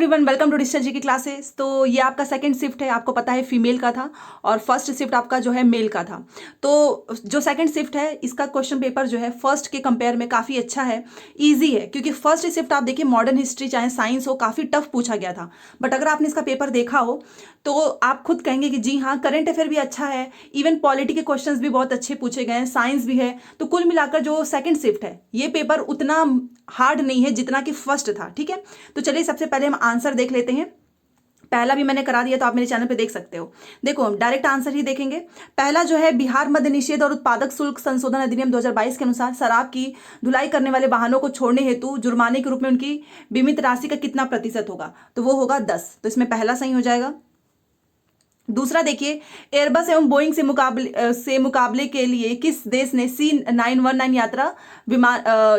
Everyone, welcome to digital जी की classes. तो ये आपका सेकंड शिफ्ट है, आपको पता है फीमेल का था और फर्स्ट शिफ्ट आपका जो है मेल का था। तो जो सेकंड शिफ्ट है इसका क्वेश्चन पेपर जो है फर्स्ट के कंपेयर में काफ़ी अच्छा है, इजी है। क्योंकि फर्स्ट शिफ्ट आप देखिए मॉडर्न हिस्ट्री चाहे साइंस हो काफ़ी टफ पूछा गया था। बट अगर आपने इसका पेपर देखा हो तो आप खुद कहेंगे कि जी हाँ, करंट अफेयर भी अच्छा है, इवन पॉलिटी के क्वेश्चंस भी बहुत अच्छे पूछे गए हैं, साइंस भी है। तो कुल मिलाकर जो सेकंड शिफ्ट है ये पेपर उतना हार्ड नहीं है जितना कि फर्स्ट था। ठीक है, तो चलिए सबसे पहले हम आंसर देख लेते हैं। पहला भी मैंने करा दिया तो आप मेरे चैनल पे देख सकते हो। देखो हम डायरेक्ट आंसर ही देखेंगे। पहला जो है, बिहार मद्य निषेध और उत्पादक शुल्क संशोधन अधिनियम 2022 के अनुसार शराब की धुलाई करने वाले वाहनों को छोड़ने हेतु जुर्माने के रूप में उनकी बीमित राशि का कितना प्रतिशत होगा? तो वो होगा 10। तो इसमें पहला सही हो जाएगा। दूसरा देखिए, एयरबस एवं बोइंग से मुकाबले के लिए किस देश ने C919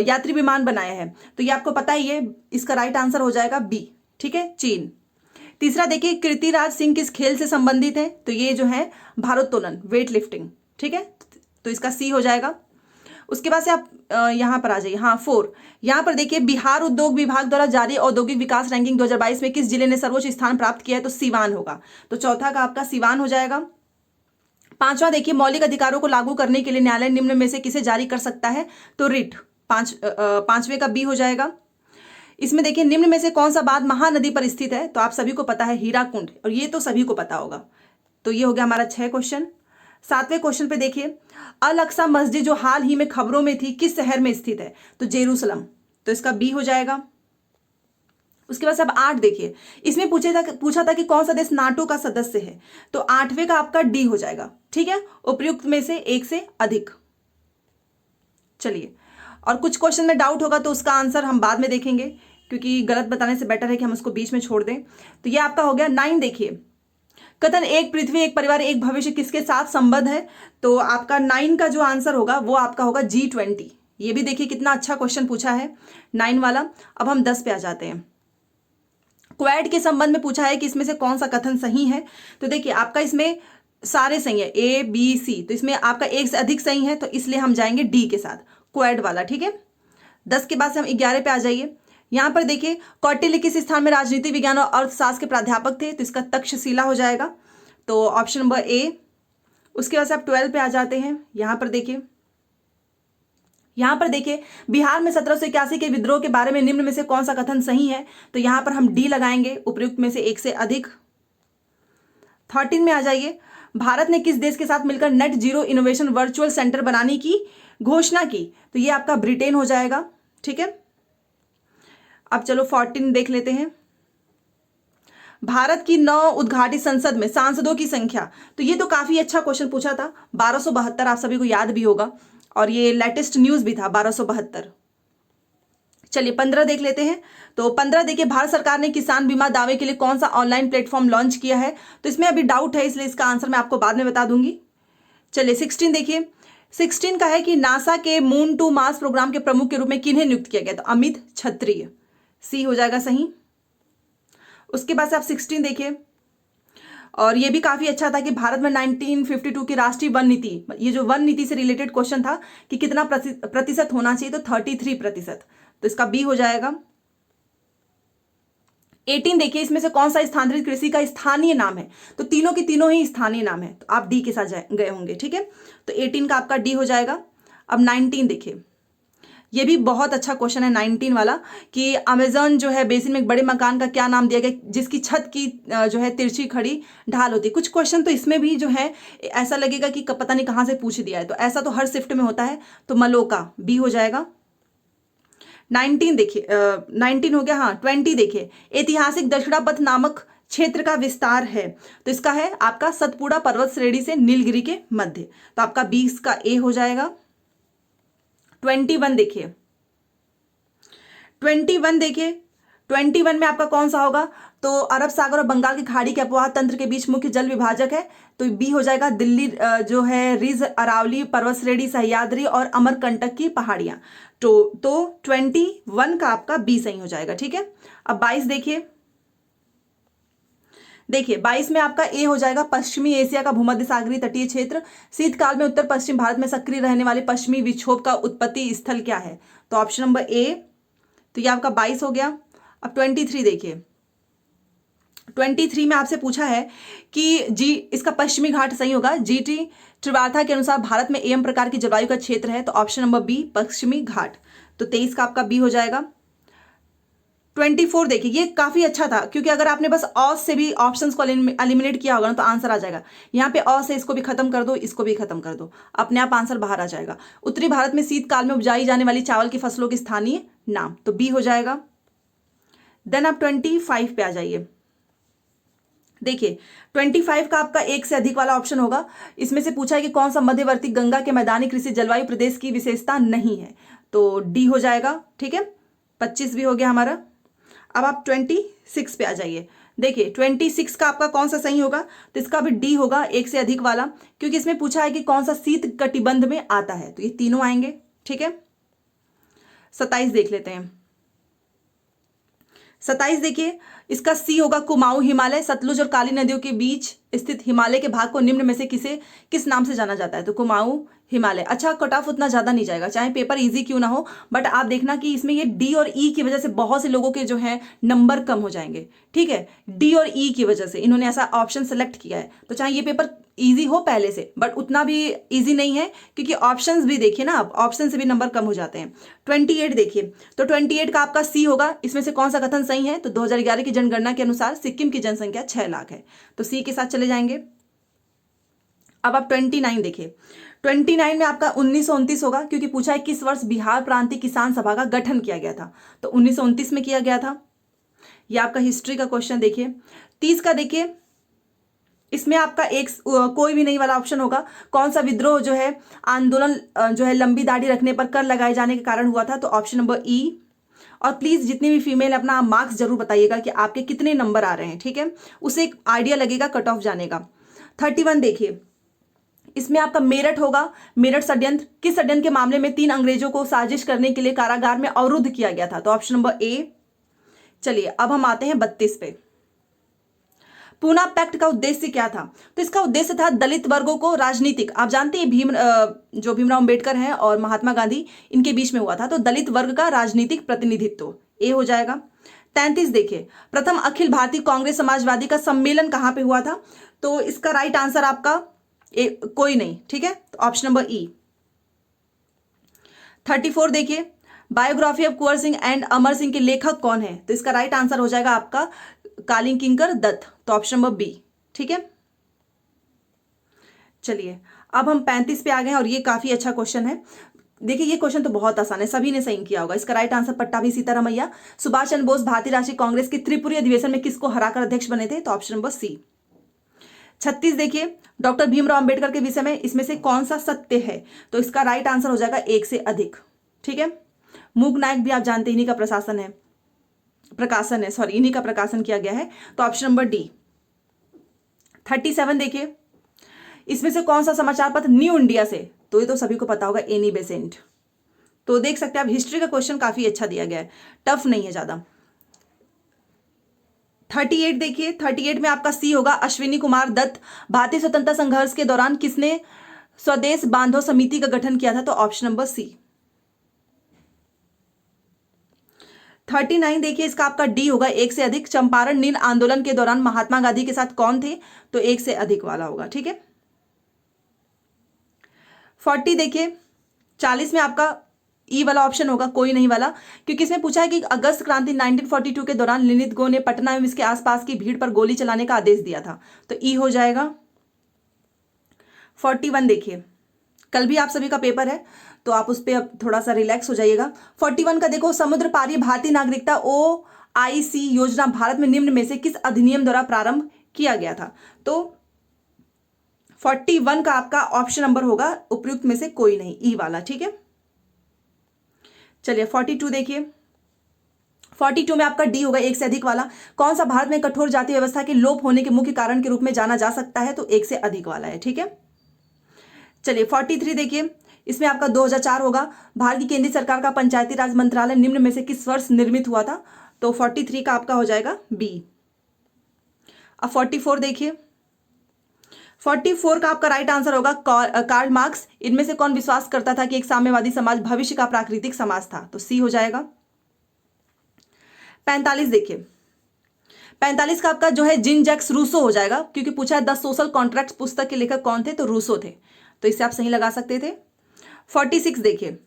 यात्री विमान बनाया है? तो ये आपको पता ही है, इसका राइट आंसर हो जाएगा बी। ठीक है, चीन। तीसरा देखिए, कीर्तिराज सिंह किस खेल से संबंधित है? तो ये जो है भारोत्तोलन, वेट लिफ्टिंग। ठीक है, तो इसका सी हो जाएगा। उसके बाद से आप यहाँ पर आ जाइए। हाँ, 4 यहाँ पर देखिए, बिहार उद्योग विभाग द्वारा जारी औद्योगिक विकास रैंकिंग 2022 में किस जिले ने सर्वोच्च स्थान प्राप्त किया है? तो सीवान होगा। तो चौथा का आपका सीवान हो जाएगा। पांचवा देखिए, मौलिक अधिकारों को लागू करने के लिए न्यायालय निम्न में से किसे जारी कर सकता है? तो रिट। पांचवे का बी हो जाएगा। इसमें देखिए, निम्न में से कौन सा बांध महानदी पर स्थित है? तो आप सभी को पता है हीराकुंड, और ये तो सभी को पता होगा। तो ये हो गया हमारा 6 क्वेश्चन। 7वें क्वेश्चन पे देखिए, अल अक्सा मस्जिद जो हाल ही में खबरों में थी किस शहर में स्थित है? तो जेरूसलम। तो इसका बी हो जाएगा। उसके बाद अब 8 देखिए, इसमें पूछा था कि कौन सा देश नाटो का सदस्य है? तो 8वें का आपका डी हो जाएगा। ठीक है, उपयुक्त में से एक से अधिक। चलिए, और कुछ क्वेश्चन में डाउट होगा तो उसका आंसर हम बाद में देखेंगे, क्योंकि गलत बताने से बेटर है कि हम उसको बीच में छोड़ दें। तो ये आपका हो गया 9। देखिए, कथन एक पृथ्वी एक परिवार एक भविष्य किसके साथ संबद्ध है? तो आपका 9 का जो आंसर होगा वो आपका होगा G20। ये भी देखिए कितना अच्छा क्वेश्चन पूछा है 9 वाला। अब हम 10 पे आ जाते हैं। क्वेड के संबंध में पूछा है कि इसमें से कौन सा कथन सही है? तो देखिए, आपका इसमें सारे सही है, A B C। तो इसमें आपका एक से अधिक सही है, तो इसलिए हम जाएंगे डी के साथ, क्वेड वाला। ठीक है, 10 के बाद से हम 11 पे आ जाइए। यहां पर देखिए, कौटिल्य किस स्थान में राजनीति विज्ञान और अर्थशास्त्र के प्राध्यापक थे? तो इसका तक्षशिला हो जाएगा। तो ऑप्शन नंबर ए। उसके बाद से आप 12 पे आ जाते हैं। यहां पर देखिए, बिहार में 1781 के विद्रोह के बारे में निम्न में से कौन सा कथन सही है? तो यहां पर हम डी लगाएंगे, उपयुक्त में से एक से अधिक। 13 में आ जाइए, भारत ने किस देश के साथ मिलकर net zero innovation virtual centre बनाने की घोषणा की? तो ये आपका ब्रिटेन हो जाएगा। ठीक है, अब चलो 14 देख लेते हैं। भारत की 9 उद्घाटित संसद में सांसदों की संख्या। तो ये तो काफी अच्छा क्वेश्चन पूछा था, 1272 आप सभी को याद भी होगा, और ये लेटेस्ट न्यूज भी था 1272। चलिए 15 देख लेते हैं। तो 15 देखिए, भारत सरकार ने किसान बीमा दावे के लिए कौन सा ऑनलाइन प्लेटफॉर्म लॉन्च किया है? तो इसमें अभी डाउट है, इसलिए इसका आंसर मैं आपको बाद में बता दूंगी। चलिए 16 देखिए, 16 का है कि नासा के मून टू मार्स प्रोग्राम के प्रमुख के रूप में किन्हें नियुक्त किया गया? तो अमित क्षत्रिय। सी हो जाएगा सही। उसके बाद से आप 16 देखिए, और ये भी काफी अच्छा था कि भारत में 1952 की राष्ट्रीय वन नीति, ये जो वन नीति से रिलेटेड क्वेश्चन था कि कितना प्रतिशत होना चाहिए? तो 33%। तो इसका बी हो जाएगा। 18 देखिए, इसमें से कौन सा स्थानांतरित कृषि का स्थानीय नाम है? तो तीनों की तीनों ही स्थानीय नाम है, तो आप डी के साथ गए होंगे। ठीक है, तो 18 का आपका डी हो जाएगा। अब 19 देखिए, ये भी बहुत अच्छा क्वेश्चन है 19 वाला, कि अमेजन जो है बेसिन में एक बड़े मकान का क्या नाम दिया गया जिसकी छत की जो है तिरछी खड़ी ढाल होती है? कुछ क्वेश्चन तो इसमें भी जो है ऐसा लगेगा कि पता नहीं कहाँ से पूछ दिया है, तो ऐसा तो हर शिफ्ट में होता है। तो मलोका, बी हो जाएगा। 19 देखिए, 19 हो गया। हाँ, 20 देखिए, ऐतिहासिक दक्षिणापथ नामक क्षेत्र का विस्तार है? तो इसका है आपका सतपुड़ा पर्वत श्रेणी से नीलगिरी के मध्य। तो आपका 20 का ए हो जाएगा। 21 देखिए, 21 देखिए, 21 में आपका कौन सा होगा? तो अरब सागर और बंगाल की खाड़ी के अपवाह तंत्र के बीच मुख्य जल विभाजक है? तो बी हो जाएगा, दिल्ली जो है रिज अरावली पर्वत श्रेणी, सह्याद्री और अमरकंटक की पहाड़ियां। तो 21 का आपका बी सही हो जाएगा। ठीक है, अब 22 देखिए, 22 में आपका ए हो जाएगा, पश्चिमी एशिया का भूमध्य सागरीय तटीय क्षेत्र, शीतकाल में उत्तर पश्चिम भारत में सक्रिय रहने वाले पश्चिमी विक्षोभ का उत्पत्ति स्थल क्या है? तो ऑप्शन नंबर ए। तो ये आपका 22 हो गया। अब 23 देखिए, 23 में आपसे पूछा है कि जी इसका पश्चिमी घाट सही होगा। जीटी त्रिवार्था के अनुसार भारत में एम प्रकार की जलवायु का क्षेत्र है, तो ऑप्शन नंबर बी पश्चिमी घाट। तो 23 का आपका बी हो जाएगा। 24 देखिए, ये काफी अच्छा था क्योंकि अगर आपने बस औ से भी ऑप्शंस को एलिमिनेट किया होगा ना तो आंसर आ जाएगा। यहाँ पे औ से इसको भी खत्म कर दो, इसको भी खत्म कर दो, अपने आप आंसर बाहर आ जाएगा। उत्तरी भारत में शीतकाल में उपजाई जाने वाली चावल की फसलों के स्थानीय नाम, तो बी हो जाएगा। देन आप 25 पे आ जाइए। देखिए 25 का आपका एक से अधिक वाला ऑप्शन होगा। इसमें से पूछा है कि कौन सा मध्यवर्ती गंगा के मैदानी कृषि जलवायु प्रदेश की विशेषता नहीं है, तो डी हो जाएगा। ठीक है, 25 भी हो गया हमारा। अब आप 26 पे आ जाइए। देखिए 26 का आपका कौन सा सही होगा, तो इसका भी डी होगा, एक से अधिक वाला, क्योंकि इसमें पूछा है कि कौन सा शीत कटिबंध में आता है, तो ये तीनों आएंगे। ठीक है, 27 देख लेते हैं। 27 देखिए, इसका सी होगा कुमाऊं हिमालय सतलुज और काली नदियों के बीच स्थित हिमालय के भाग को निम्न में से किस नाम से जाना जाता है, तो कुमाऊं हिमालय। अच्छा, कट ऑफ उतना ज्यादा नहीं जाएगा, चाहे पेपर इजी क्यों ना हो, बट आप देखना कि इसमें ये डी और ई की वजह से बहुत से लोगों के जो है नंबर कम हो जाएंगे। ठीक है, डी और ई की वजह से इन्होंने ऐसा ऑप्शन सेलेक्ट किया है, तो चाहे ये पेपर इजी हो पहले से, बट उतना भी इजी नहीं है क्योंकि ऑप्शंस भी देखिए ना, आप ऑप्शन से भी नंबर कम हो जाते हैं। 28 देखिए, तो 28 का आपका सी होगा। इसमें से कौन सा कथन सही है, तो 2011 की जनगणना के अनुसार सिक्किम की जनसंख्या 6 लाख है, तो सी के साथ चले जाएंगे। अब आप 29 देखिए। 29 में आपका 1929 होगा, क्योंकि पूछा है किस वर्ष बिहार प्रांतीय किसान सभा का गठन किया गया था, तो 1929 में किया गया था। ये आपका हिस्ट्री का क्वेश्चन देखिए। 30 का देखिए, इसमें आपका एक कोई भी नहीं वाला ऑप्शन होगा। कौन सा विद्रोह जो है आंदोलन जो है लंबी दाढ़ी रखने पर कर लगाए जाने के कारण हुआ था, तो ऑप्शन नंबर ई। और प्लीज जितनी भी फीमेल अपना मार्क्स जरूर बताइएगा कि आपके कितने नंबर आ रहे हैं, ठीक है, उससे एक आइडिया लगेगा कट ऑफ जाने का। 31 देखिए, इसमें आपका मेरठ होगा। मेरठ षड्यंत्र, किस षड्यंत्र के मामले में 3 अंग्रेजों को साजिश करने के लिए कारागार में अवरुद्ध किया गया था, तो ऑप्शन नंबर ए। चलिए अब हम आते हैं 32 पे। पूना पैक्ट का उद्देश्य क्या था, तो इसका उद्देश्य था दलित वर्गों को राजनीतिक, आप जानते हैं जो भीमराव अंबेडकर हैं और महात्मा गांधी, इनके बीच में हुआ था, तो दलित वर्ग का राजनीतिक प्रतिनिधित्व, ए हो जाएगा। 33 देखिए, प्रथम अखिल भारतीय कांग्रेस समाजवादी का सम्मेलन कहां पे हुआ था, तो इसका राइट आंसर आपका कोई नहीं, ठीक है, तो ऑप्शन नंबर ई। 34 देखिए, biography of Kunwar Singh and Amar Singh के लेखक कौन है, तो इसका राइट आंसर हो जाएगा आपका कालीन किंकर दत्त, तो ऑप्शन नंबर बी। ठीक है, चलिए अब हम 35 पे आ गए हैं और ये काफी अच्छा क्वेश्चन है। देखिए ये क्वेश्चन तो बहुत आसान है, सभी ने सही किया होगा। इसका राइट आंसर पट्टाभी सीतारामैया। सुभाष चंद्र बोस भारतीय राष्ट्रीय कांग्रेस के त्रिपुरी अधिवेशन में किसको हराकर अध्यक्ष बने थे, तो ऑप्शन नंबर सी। 36 देखिए, डॉक्टर भीमराव अंबेडकर के विषय में इसमें से कौन सा सत्य है, तो इसका राइट आंसर हो जाएगा एक से अधिक। ठीक है, मूक नायक भी आप जानते हैं, इन्हीं का प्रकाशन है, सॉरी इन्हीं का प्रकाशन किया गया है, तो ऑप्शन नंबर डी। 37 देखिए, इसमें से कौन सा समाचार पत्र न्यू इंडिया से, तो ये तो सभी को पता होगा, एनी बेसेंट। तो देख सकते हैं आप हिस्ट्री का क्वेश्चन काफी अच्छा दिया गया है, टफ नहीं है ज्यादा। 38 देखिए, 38 में आपका सी होगा अश्विनी कुमार दत्त। भारतीय स्वतंत्रता संघर्ष के दौरान किसने स्वदेश बांधो समिति का गठन किया था, तो ऑप्शन नंबर सी। 39 देखिए, इसका आपका डी होगा, एक से अधिक। चंपारण नील आंदोलन के दौरान महात्मा गांधी के साथ कौन थे, तो एक से अधिक वाला होगा। ठीक है, 40 देखिए, 40 में आपका ई वाला ऑप्शन होगा, कोई नहीं वाला, क्योंकि इसमें पूछा है कि अगस्त क्रांति 1942 के दौरान लिनिथ गो ने पटना एवं इसके आसपास की भीड़ पर गोली चलाने का आदेश दिया था, तो ई हो जाएगा। 41 देखिए, कल भी आप सभी का पेपर है तो आप उस पर अब थोड़ा सा रिलैक्स हो जाइएगा। 41 का देखो, समुद्र पारी भारतीय नागरिकता OIC योजना भारत में निम्न में से किस अधिनियम द्वारा प्रारंभ किया गया था, तो 41 का आपका ऑप्शन नंबर होगा उपयुक्त में से कोई नहीं, ई वाला। ठीक है, चलिए 42 देखिए, 42 में आपका डी होगा, एक से अधिक वाला। कौन सा भारत में कठोर जाति व्यवस्था के लोप होने के मुख्य कारण के रूप में जाना जा सकता है, तो एक से अधिक वाला है। ठीक है, चलिए 43 देखिए, इसमें आपका 2004 होगा। भारत की केंद्रीय सरकार का पंचायती राज मंत्रालय निम्न में से किस वर्ष निर्मित हुआ था, तो 43 का आपका हो जाएगा बी। अब 44 देखिए, 44 का आपका राइट आंसर होगा कार्ल मार्क्स। इनमें से कौन विश्वास करता था कि एक साम्यवादी समाज भविष्य का प्राकृतिक समाज था, तो सी हो जाएगा। 45 देखिए, 45 का आपका जो है जिन जैक्स रूसो हो जाएगा, क्योंकि पूछा है द सोशल कॉन्ट्रैक्ट पुस्तक के लेखक कौन थे, तो रूसो थे, तो इससे आप सही लगा सकते थे। 46 देखिए,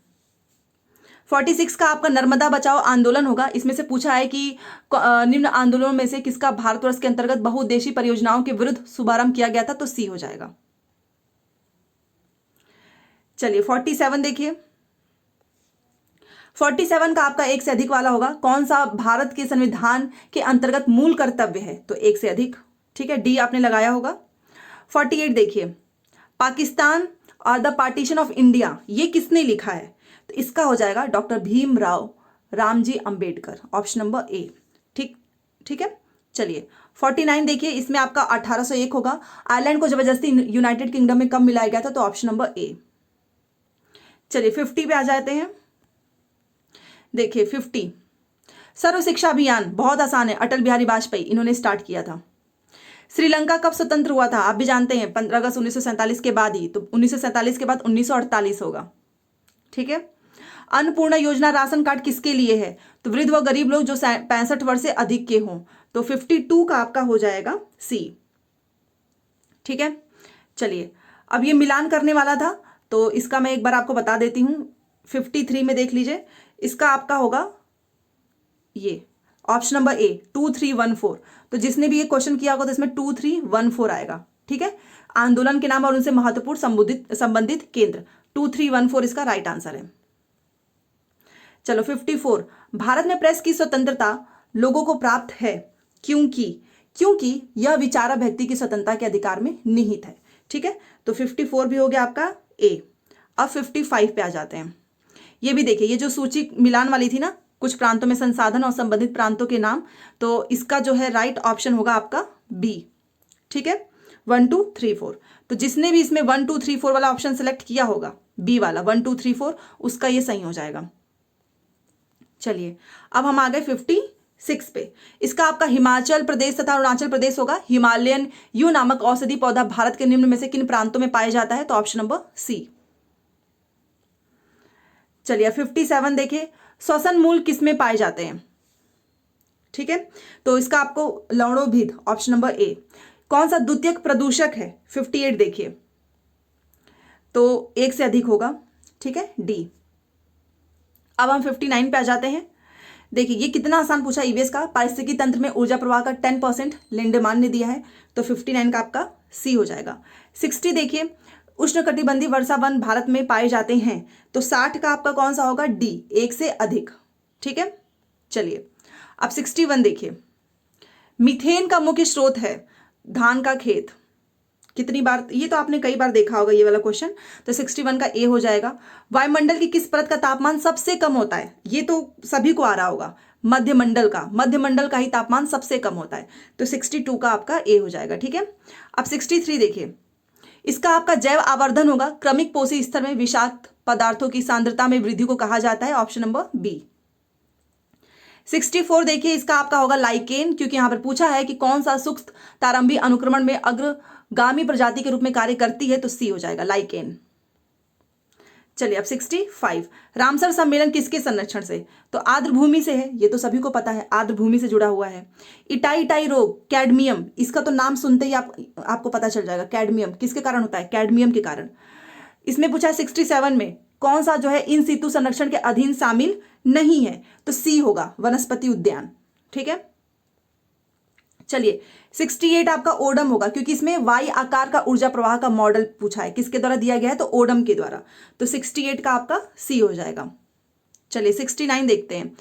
46 का आपका नर्मदा बचाओ आंदोलन होगा। इसमें से पूछा है कि निम्न आंदोलनों में से किसका भारतवर्ष के अंतर्गत बहुउद्देशीय परियोजनाओं के विरुद्ध शुभारंभ किया गया था, तो सी हो जाएगा। चलिए 47 देखिए, 47 का आपका एक से अधिक वाला होगा। कौन सा भारत के संविधान के अंतर्गत मूल कर्तव्य है, तो एक से अधिक, ठीक है, डी आपने लगाया होगा। 48 देखिए, पाकिस्तान और द पार्टीशन ऑफ इंडिया, ये किसने लिखा है, तो इसका हो जाएगा doctor Bhimrao Ramji Ambedkar, option number A. ठीक है। चलिए 49 देखिए, इसमें आपका 1801 होगा। आयरलैंड को जबरदस्ती यूनाइटेड किंगडम में कब मिलाया गया था, तो ऑप्शन नंबर ए। चलिए 50 पे आ जाते हैं। देखिए 50, सर्व शिक्षा अभियान बहुत आसान है, अटल बिहारी वाजपेयी इन्होंने स्टार्ट किया था। श्रीलंका कब स्वतंत्र हुआ था, आप भी जानते हैं 15 अगस्त 1947 के बाद ही, तो 1947 के बाद 1948 होगा। ठीक है। अन्नपूर्णा योजना राशन कार्ड किसके लिए है, तो वृद्ध व गरीब लोग जो 65 वर्ष से अधिक के हों, तो 52 का आपका हो जाएगा सी। ठीक है। चलिए अब ये मिलान करने वाला था, तो इसका मैं एक बार आपको बता देती हूं। 53 में देख लीजिए, इसका आपका होगा ये ऑप्शन नंबर ए 2314। तो जिसने भी ये क्वेश्चन किया होगा तो इसमें 2314 आएगा। ठीक है। आंदोलन के नाम और उनसे महत्वपूर्ण संबंधित केंद्र, 2314 इसका राइट आंसर है। चलो 54, भारत में प्रेस की स्वतंत्रता लोगों को प्राप्त है क्योंकि यह विचार व्यक्ति की स्वतंत्रता के अधिकार में निहित है। ठीक है। तो 54 भी हो गया आपका ए। अब 55 पे आ जाते हैं। ये भी देखिए, ये जो सूची मिलान वाली थी ना, कुछ प्रांतों में संसाधन और संबंधित प्रांतों के नाम, तो इसका जो है राइट ऑप्शन होगा आपका बी। ठीक है। 1 2 3 4, तो जिसने भी इसमें 1 2 3 4 वाला ऑप्शन सेलेक्ट किया होगा, बी वाला 1 2 3 4, उसका ये सही हो जाएगा। चलिए अब हम आ गए 56 पे। इसका आपका हिमाचल प्रदेश तथा अरुणाचल प्रदेश होगा। हिमालयन यू नामक औषधि पौधा भारत के निम्न में से किन प्रांतों में पाया जाता है, तो ऑप्शन नंबर सी। चलिए 57 देखिए, श्वसन मूल किसमें पाए जाते हैं। ठीक है। तो इसका आपको लवणोभिद, ऑप्शन नंबर ए। कौन सा द्वितीयक प्रदूषक है, 58 देखिए, तो एक से अधिक होगा। ठीक है, डी। अब हम 59 पे आ जाते हैं। देखिए ये कितना आसान पूछा ईवीएस का। पारिस्थितिकी तंत्र में ऊर्जा प्रवाह का 10% लिंडेमान ने दिया है, तो 59 का आपका सी हो जाएगा। 60 देखिए, उष्णकटिबंधीय वर्षा वन भारत में पाए जाते हैं, तो 60 का आपका कौन सा होगा, डी, एक से अधिक। ठीक है। चलिए अब 61 देखिए, मीथेन का मुख्य स्रोत है धान का खेत। कितनी बार, ये तो आपने कई बार देखा होगा ये वाला क्वेश्चन, तो 61 का ए हो जाएगा। वायुमंडल की किस परत का तापमान सबसे कम होता है, ये तो सभी को आ रहा होगा, मध्यमंडल का ही तापमान सबसे कम होता है, तो 62 का आपका ए हो जाएगा। ठीक है। अब 63 देखिए, इसका आपका जैव आवर्धन होगा। क्रमिक पोषी स्तर में विषाक्त पदार्थों की सांद्रता में वृद्धि को कहा जाता है, ऑप्शन नंबर बी। 64 देखिए, इसका आपका होगा लाइकेन, क्योंकि यहां पर पूछा है कि कौन सा सूक्ष्म तारंबी अनुक्रमण में अग्रगामी प्रजाति के रूप में कार्य करती है, तो सी हो जाएगा लाइकेन। चलिए अब 65, रामसर सम्मेलन किसके संरक्षण से, तो आर्द्र भूमि से है, ये तो सभी को पता है, आर्द्र भूमि से जुड़ा हुआ है। इटाई रोग, कैडमियम, इसका तो नाम सुनते ही आपको पता चल जाएगा, कैडमियम किसके कारण होता है, कैडमियम के कारण। इसमें पूछा है 67 में कौन सा जो है इन सितु संरक्षण के अधीन शामिल नहीं है, तो सी होगा वनस्पति उद्यान। ठीक है। चलिए 68 आपका ओडम होगा, क्योंकि इसमें वाई आकार का ऊर्जा प्रवाह का मॉडल पूछा है, किसके द्वारा दिया गया है, तो ओडम के द्वारा, तो 68 का आपका सी हो जाएगा। चलिए 69 देखते हैं,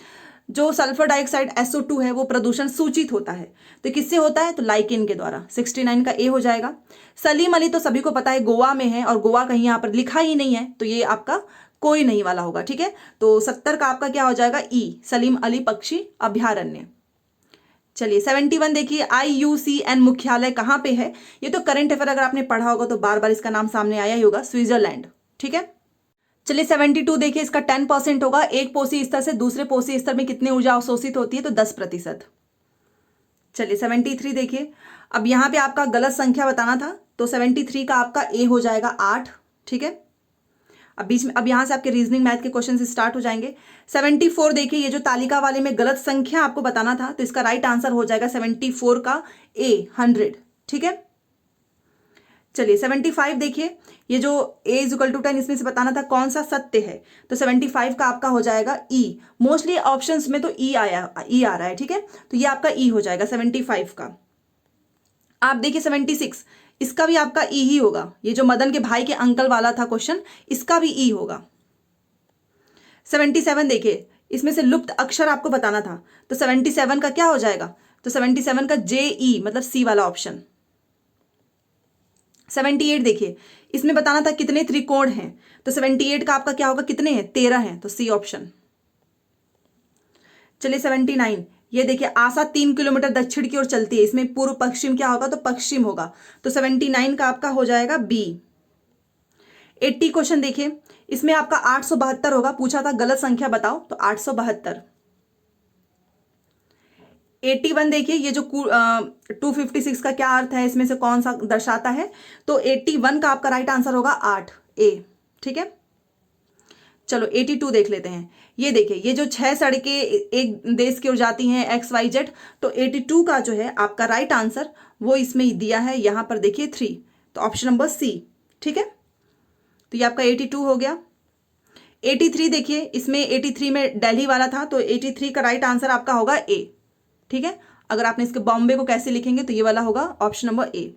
जो सल्फर डाइऑक्साइड SO2 है वो प्रदूषण सूचित होता है, तो किससे होता है, तो लाइकेन के द्वारा, 69 का ए हो जाएगा। सलीम अली तो सभी को पता है गोवा में है, और गोवा कहीं यहाँ पर लिखा ही नहीं है, तो ये आपका कोई नहीं वाला होगा। ठीक है। तो 70 का आपका क्या हो जाएगा, ई, सलीम अली पक्षी अभ्यारण्य। चलिए 71 देखिए, IUCN मुख्यालय कहाँ पे है, ये तो करंट अफेयर अगर आपने पढ़ा होगा तो बार बार इसका नाम सामने आया ही होगा, स्विट्जरलैंड। ठीक है। चलिए 72 देखिए, इसका 10% होगा। एक पोषी स्तर से दूसरे पोषी स्तर में कितनी ऊर्जा अवशोषित होती है, तो 10%। चलिए 73 देखिए, अब यहाँ पे आपका गलत संख्या बताना था, तो 73 का आपका ए हो जाएगा 8। ठीक है। अब बीच में, अब यहाँ से आपके रीजनिंग मैथ के क्वेश्चन से स्टार्ट हो जाएंगे। 74 देखिए, ये जो तालिका वाले में गलत संख्या आपको बताना था, तो इसका राइट आंसर हो जाएगा 74 का ए 100। ठीक है, चलिए 75 देखिए, ये जो a इक्वल टू 10, इसमें से बताना था कौन सा सत्य है, तो 75 का आपका हो जाएगा ई। मोस्टली ऑप्शंस में तो ई आ रहा है। ठीक है, तो ये आपका ई हो जाएगा 75 का। आप देखिए 76, इसका भी आपका ई ही होगा। ये जो मदन के भाई के अंकल वाला था क्वेश्चन, इसका भी ई होगा। 77 देखिए, इसमें से लुप्त अक्षर आपको बताना था, तो 77 का क्या हो जाएगा, तो 77 का जे ई, मतलब सी वाला ऑप्शन। 78 देखिए, इसमें बताना था कितने त्रिकोण हैं, तो 78 का आपका क्या होगा, कितने हैं, 13 हैं, तो सी ऑप्शन। चलिए 79, ये देखिए आशा 3 किलोमीटर दक्षिण की ओर चलती है, इसमें पूर्व पश्चिम क्या होगा, तो पश्चिम होगा, तो 79 का आपका हो जाएगा बी। 80 क्वेश्चन देखिए, इसमें आपका 872 होगा, पूछा था गलत संख्या बताओ, तो 872। 81 देखिए, ये जो 256 का क्या अर्थ है, इसमें से कौन सा दर्शाता है, तो 81 का आपका राइट आंसर होगा 8 ए। ठीक है, चलो 82 देख लेते हैं। ये देखिए, ये जो 6 सड़कें एक देश की ओर जाती हैं XYZ, तो 82 का जो है आपका राइट आंसर वो इसमें दिया है, यहां पर देखिए 3, तो ऑप्शन नंबर सी। ठीक है, तो ये आपका 82 हो गया। 83 देखिए, इसमें 83 में दिल्ली वाला था, तो 83 का राइट आंसर आपका होगा ए। ठीक है, अगर आपने इसके बॉम्बे को कैसे लिखेंगे, तो ये वाला होगा ऑप्शन नंबर ए।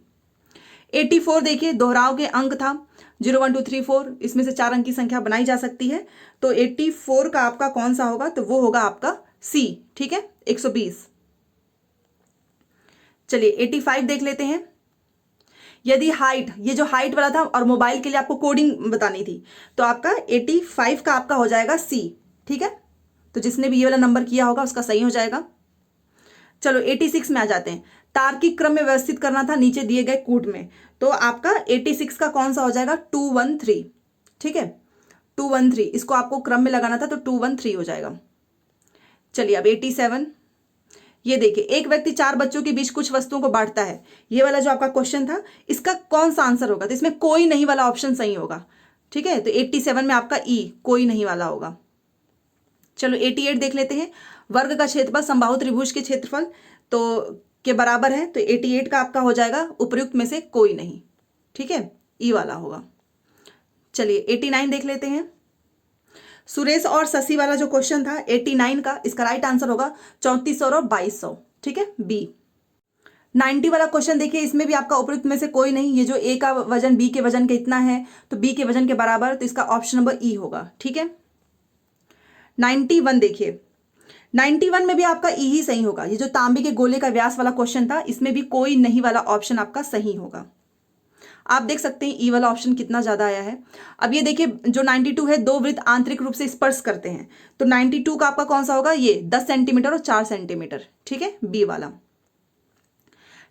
84 देखिए, दोहराव के अंक था 0 1 2 3 4, इसमें से 4 अंक की संख्या बनाई जा सकती है, तो 84 का आपका कौन सा होगा, तो वो होगा आपका सी। ठीक है, 120। चलिए 85 देख लेते हैं। यदि हाइट, ये जो हाइट वाला था और मोबाइल के लिए आपको कोडिंग बतानी थी, तो आपका 85 का आपका हो जाएगा सी। ठीक है, तो जिसने भी ये वाला नंबर किया होगा उसका सही हो जाएगा। चलो 86 में आ जाते हैं। तार्किक क्रम में व्यवस्थित करना था नीचे दिए गए कूट में, तो आपका 86 का कौन सा हो जाएगा, 213। ठीक है, 213, इसको आपको क्रम में लगाना था, तो 213 हो जाएगा। चलिए अब 87, ये देखिए, एक व्यक्ति 4 बच्चों के बीच कुछ वस्तुओं को बांटता है, ये वाला जो आपका क्वेश्चन था, इसका कौन सा आंसर होगा, तो इसमें कोई नहीं वाला ऑप्शन सही होगा। ठीक है, तो 87 में आपका ई कोई नहीं वाला होगा। चलो 88 देख लेते हैं। वर्ग का क्षेत्रफल समबाहु त्रिभुज के क्षेत्रफल तो के बराबर है, तो 88 का आपका हो जाएगा उपर्युक्त में से कोई नहीं। ठीक है, ई वाला होगा। चलिए 89 देख लेते हैं। सुरेश और शशि वाला जो क्वेश्चन था 89 का, इसका राइट आंसर होगा 3400 और 2200। ठीक है, बी। 90 वाला क्वेश्चन देखिए, इसमें भी आपका उपयुक्त में से कोई नहीं, ये जो ए का वजन बी के वजन के इतना है, तो बी के वजन के बराबर, तो इसका ऑप्शन नंबर ई होगा। ठीक है, 91 देखिए, 91 में भी आपका ई ही सही होगा। ये जो तांबे के गोले का व्यास वाला क्वेश्चन था, इसमें भी कोई नहीं वाला ऑप्शन आपका सही होगा। आप देख सकते हैं ई वाला ऑप्शन कितना ज्यादा आया है। अब ये देखिए, जो 92 है, दो वृत्त आंतरिक रूप से स्पर्श करते हैं, तो 92 का आपका कौन सा होगा, ये 10 सेंटीमीटर और 4 सेंटीमीटर। ठीक है, बी वाला।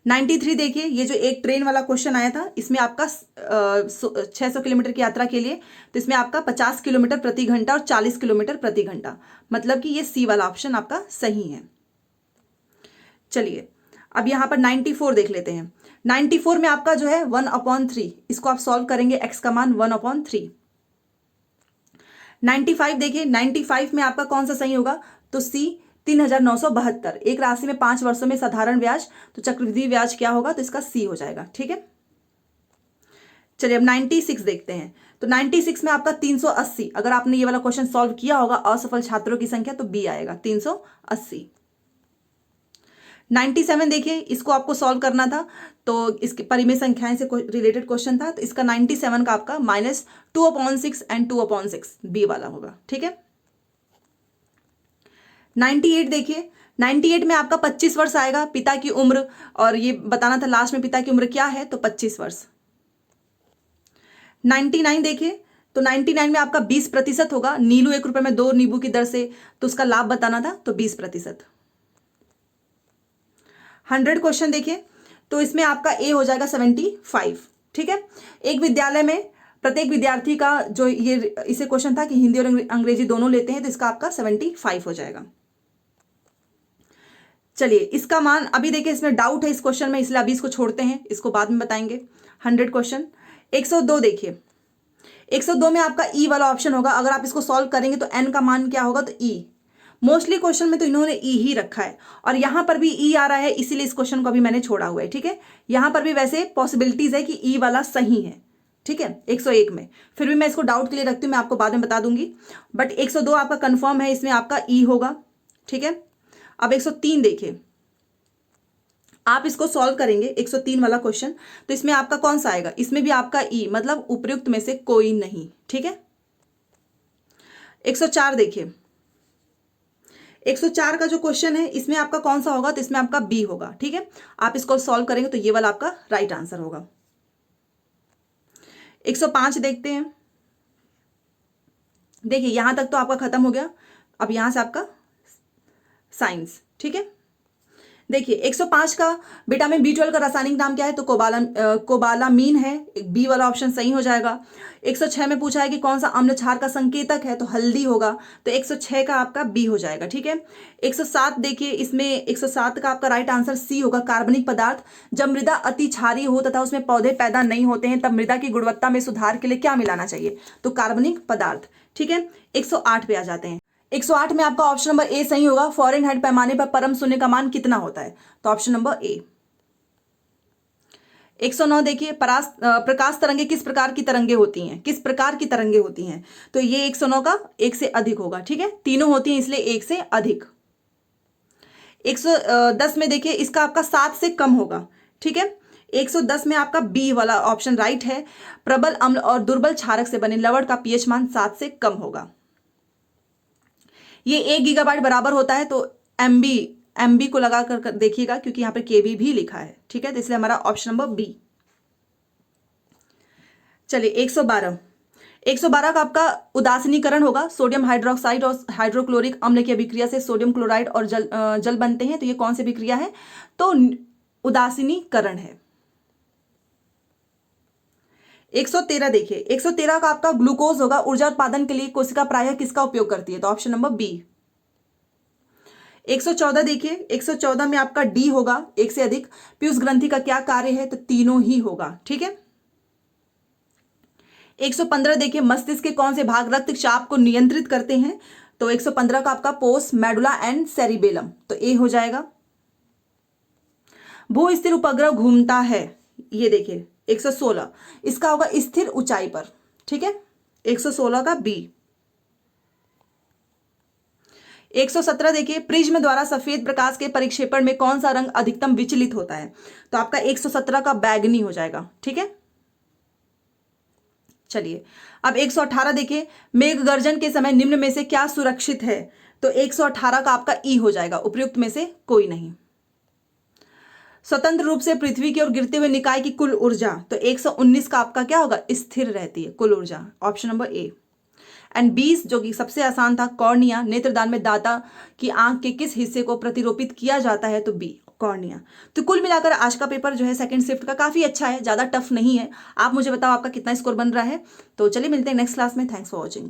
93 देखिए, ये जो एक ट्रेन वाला क्वेश्चन आया था, इसमें आपका 600 किलोमीटर की यात्रा के लिए, तो इसमें आपका 50 किलोमीटर प्रति घंटा और 40 किलोमीटर प्रति घंटा, मतलब कि ये सी वाला ऑप्शन आपका सही है। चलिए अब यहां पर 94 देख लेते हैं। 94 में आपका जो है 1/3, इसको आप सॉल्व करेंगे, x का मान 1/3। 95 देखिए, 95 में आपका कौन सा सही होगा, तो सी 3972। एक राशि में 5 वर्षों में साधारण ब्याज, तो चक्रवृद्धि ब्याज क्या होगा, तो इसका सी हो जाएगा। ठीक है, चलिए अब 96 देखते हैं। तो 96 में आपका 380, अगर आपने ये वाला क्वेश्चन सॉल्व किया होगा, असफल छात्रों की संख्या, तो बी आएगा 380। 97 देखिए, इसको आपको सॉल्व करना था, तो इसके परिमेय संख्याएं से रिलेटेड क्वेश्चन था, तो इसका 97 का आपका -2/6 एंड 2/6 बी वाला होगा। ठीक है, 98 देखिए, 98 में आपका 25 वर्ष आएगा, पिता की उम्र, और ये बताना था लास्ट में पिता की उम्र क्या है, तो 25 वर्ष। 99 देखिए, तो 99 में आपका 20% होगा, नीलू 1 रुपए में 2 नींबू की दर से, तो उसका लाभ बताना था, तो 20%। 100 क्वेश्चन देखिए, तो इसमें आपका ए हो जाएगा 75। ठीक है, एक विद्यालय में प्रत्येक विद्यार्थी का जो ये इसे क्वेश्चन था कि हिंदी और अंग्रेजी दोनों लेते हैं, तो इसका आपका 75 हो जाएगा। चलिए इसका मान अभी देखिए, इसमें डाउट है इस क्वेश्चन में, इसलिए अभी इसको छोड़ते हैं, इसको बाद में बताएंगे। 100 क्वेश्चन 102 देखिए, 102 में आपका ई वाला ऑप्शन होगा। अगर आप इसको सॉल्व करेंगे तो एन का मान क्या होगा, तो ई। मोस्टली क्वेश्चन में तो इन्होंने ई ही रखा है, और यहां पर भी ई आ रहा है, इसीलिए इस क्वेश्चन को अभी मैंने छोड़ा हुआ है। ठीक है, यहां पर भी वैसे पॉसिबिलिटीज है कि ई वाला सही है। ठीक है, 101 में फिर भी मैं इसको डाउट के लिए रखती हूँ, मैं आपको बाद में बता दूंगी, बट 102 आपका कंफर्म है, इसमें आपका ई होगा। ठीक है, अब 103 देखिए, आप इसको सॉल्व करेंगे 103 वाला क्वेश्चन, तो इसमें आपका कौन सा आएगा, इसमें भी आपका ई, मतलब उपयुक्त में से कोई नहीं। ठीक है, 104 देखिए, 104 का जो क्वेश्चन है इसमें आपका कौन सा होगा, तो इसमें आपका बी होगा। ठीक है, आप इसको सॉल्व करेंगे तो ये वाला आपका राइट आंसर होगा। 105 देखते हैं। देखिए यहां तक तो आपका खत्म हो गया, अब यहां से आपका साइंस। ठीक है, देखिए 105 का विटामिन B12 का रासायनिक नाम क्या है, तो कोबालामीन है, बी वाला ऑप्शन सही हो जाएगा। 106 में पूछा है कि कौन सा अम्ल क्षार का संकेतक है, तो हल्दी होगा, तो 106 का आपका बी हो जाएगा। ठीक है, 107 देखिए, इसमें 107 का आपका राइट आंसर सी होगा, कार्बनिक पदार्थ। जब मृदा अति क्षारीय हो तथा उसमें पौधे पैदा नहीं होते हैं, तब मृदा की गुणवत्ता में सुधार के लिए क्या मिलाना चाहिए, तो कार्बनिक पदार्थ। ठीक है, 108 पे आ जाते हैं। 108 में आपका ऑप्शन नंबर ए सही होगा, फ़ारेनहाइट पैमाने पर परम शून्य का मान कितना होता है, तो ऑप्शन नंबर ए। 109 देखिए, प्रकाश तरंगे किस प्रकार की तरंगे होती हैं, किस प्रकार की तरंगे होती हैं, तो ये 109 का एक से अधिक होगा। ठीक है, तीनों होती हैं इसलिए एक से अधिक। 110 में देखिए, इसका आपका 7 से कम होगा। ठीक है, 110 में आपका बी वाला ऑप्शन राइट है, प्रबल अम्ल और दुर्बल क्षारक से बने लवण का पीएच मान 7 से कम होगा। ये 1 गीगाबाइट बराबर होता है, तो एमबी को लगा कर देखिएगा, क्योंकि यहां पर केबी भी लिखा है। ठीक है, तो इसलिए हमारा ऑप्शन नंबर बी। चलिए 112 का आपका उदासीनीकरण होगा, सोडियम हाइड्रोक्साइड और हाइड्रोक्लोरिक अम्ल की अभिक्रिया से सोडियम क्लोराइड और जल बनते हैं, तो ये कौन सी अभिक्रिया है, तो उदासीनीकरण है। 113 देखिए, 113 का आपका ग्लूकोज होगा, ऊर्जा उत्पादन के लिए कोशिका प्रायः किसका उपयोग करती है, तो ऑप्शन नंबर बी। 114 देखिए, 114 में आपका डी होगा, एक से अधिक। पीयूष ग्रंथि का क्या कार्य है, तो तीनों ही होगा। ठीक है, 115 देखिए, मस्तिष्क के कौन से भाग रक्तचाप को नियंत्रित करते हैं, तो 115 का आपका पोस्ट मेडुला एंड सेरिबेलम, तो ए हो जाएगा। भू स्थिर उपग्रह घूमता है, ये देखिए 116, इसका होगा स्थिर ऊंचाई पर। ठीक है, 116 का बी। 117 देखिए, प्रिज्म द्वारा सफेद प्रकाश के परिक्षेपण में कौन सा रंग अधिकतम विचलित होता है, तो आपका 117 का बैगनी हो जाएगा। ठीक है, चलिए अब 118 देखिए, मेघ गर्जन के समय निम्न में से क्या सुरक्षित है, तो 118 का आपका ई हो जाएगा, उपयुक्त में से कोई नहीं। स्वतंत्र रूप से पृथ्वी की ओर गिरते हुए निकाय की कुल ऊर्जा, तो 119 का आपका क्या होगा, स्थिर रहती है कुल ऊर्जा, ऑप्शन नंबर ए। एंड 20 जो कि सबसे आसान था, कॉर्निया, नेत्रदान में दाता की आंख के किस हिस्से को प्रतिरोपित किया जाता है, तो बी, कॉर्निया। तो कुल मिलाकर आज का पेपर जो है सेकंड शिफ्ट का काफी अच्छा है, ज्यादा टफ नहीं है। आप मुझे बताओ आपका कितना स्कोर बन रहा है, तो चलिए मिलते हैं नेक्स्ट क्लास में। Thanks for watching.